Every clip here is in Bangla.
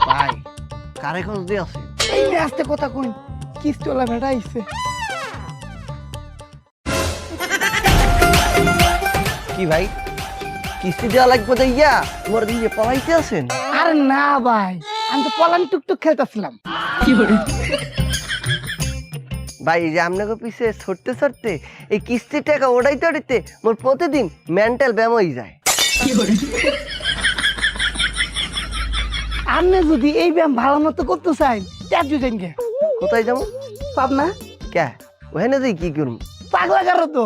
ভাই কারে খোঁজ দিয়ে আছে? এই যে আস্তে কথা কই, কিস্তিওয়ালা ভেড়া আইছে। কি ভাই কিস্তি দেওয়া লাগবে তো ইয়া তোমার দিকে পলাইতে আছেন? আরে না ভাই, আমি তো পলান টুকটুক খেলতেছিলাম। ভাই এই যে আপনাকে পিছে ছড়তে ছড়তে এই কিস্তির টাকা ওড়াইতে ওড়াইতে মোর প্রতিদিন মেন্টাল ব্যায়াম হয়ে যায়। আপনি যদি এই ব্যায়াম ভালো মতো করতে চাই ট্যাপ জুজেন গে। কোথায় যাবো? পাবনা। কে ওখানে যাই কি করুন? পাগলা কারো তো।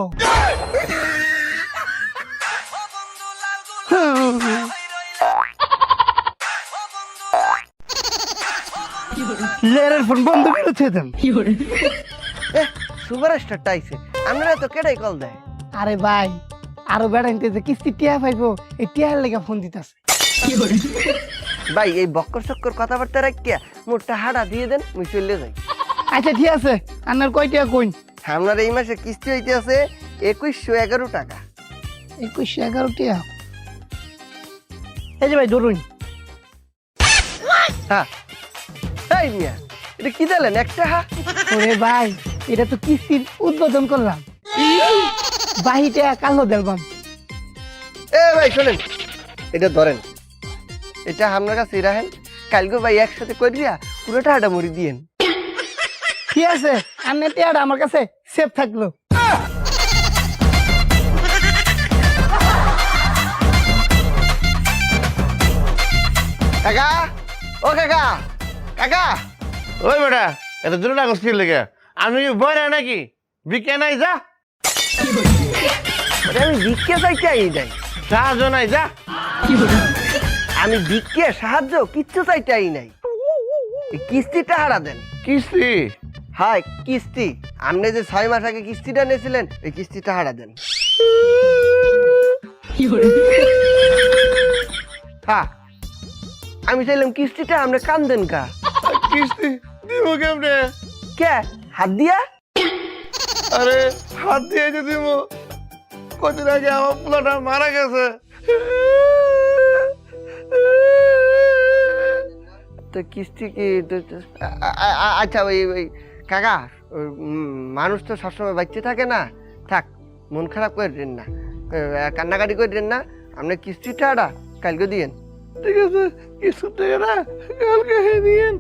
লেরের ফোন বন্ধ করেছে দেন। সুপারস্টারটা আইছে, আপনারা তো কেডাই কল দেয়? আরে ভাই আরো বেড়াইতে যে কিস্তি টিয়া পাইবো, এই টিয়ার লেগে ফোন দিতেছে। ভাই এই বক্কর চক্কর কথাবার্তা রাখিয়া মোরটা হাড়া দিয়ে দেন, মুই চলে যাই। আচ্ছা ঠিক আছে, আপনার কয় টাকা কইন? আপনার এই মাসে কিস্তি হইতে আছে 2111 টাকা। 2111 টাকা। এই যে ভাই ধরুন। হ্যাঁ এই মিয়া এটা কি দিলেন একটা? হ্যাঁ ওরে ভাই এটা তো কিস্তির উদ্বোধন করলাম, বাহিটা কালো দেখবাম। এ ভাই শোনেন, এটা ধরেন, এটা আপনার কাছে রাখেন, কালকে ভাই একসাথে করিয়া পুরোটা হাঁটা মরি দিয়েন। ঠিক আছে, আপনার টিয়াটা আমার কাছে সেফ থাকলো। কাকা ও কাকা, কাকা ওই বেটা এত দূরে না করছিল লেগে আমি কি বই নাকি বিকে নাই যা ওটা আমি ভিক্ষে চাইতে নাই, সাহায্য নাই যা আমি ভিক্ষে সাহায্য কিচ্ছু চাইতে নাই, এই কিস্তিটা হারা দেন। কিস্তি হাই কিস্তি, আপনি যে 6 মাস আগে কিস্তিটা নিয়েছিলেন এই কিস্তিটা হারা দেন। হ্যাঁ আমি চাইলাম কিস্তিটা আপনি কান দেন কা? কিস্তি দিব কেমনে? কে হাত দিয়া? আরে হাত দিয়ে যে দিব, কদিন আগে আমার পোলাটা মারা গেছে। তো কিস্তি কি আচ্ছা ওই কাকা মানুষ তো সবসময় বাচ্চা থাকে না, থাক মন খারাপ করেন না, কান্নাকাটি করেন না, আপনি কিস্তিটা আড়া কালকে দিয়েন। ঠিক আছে, কিছু টাকা না কালকে দিয়েন।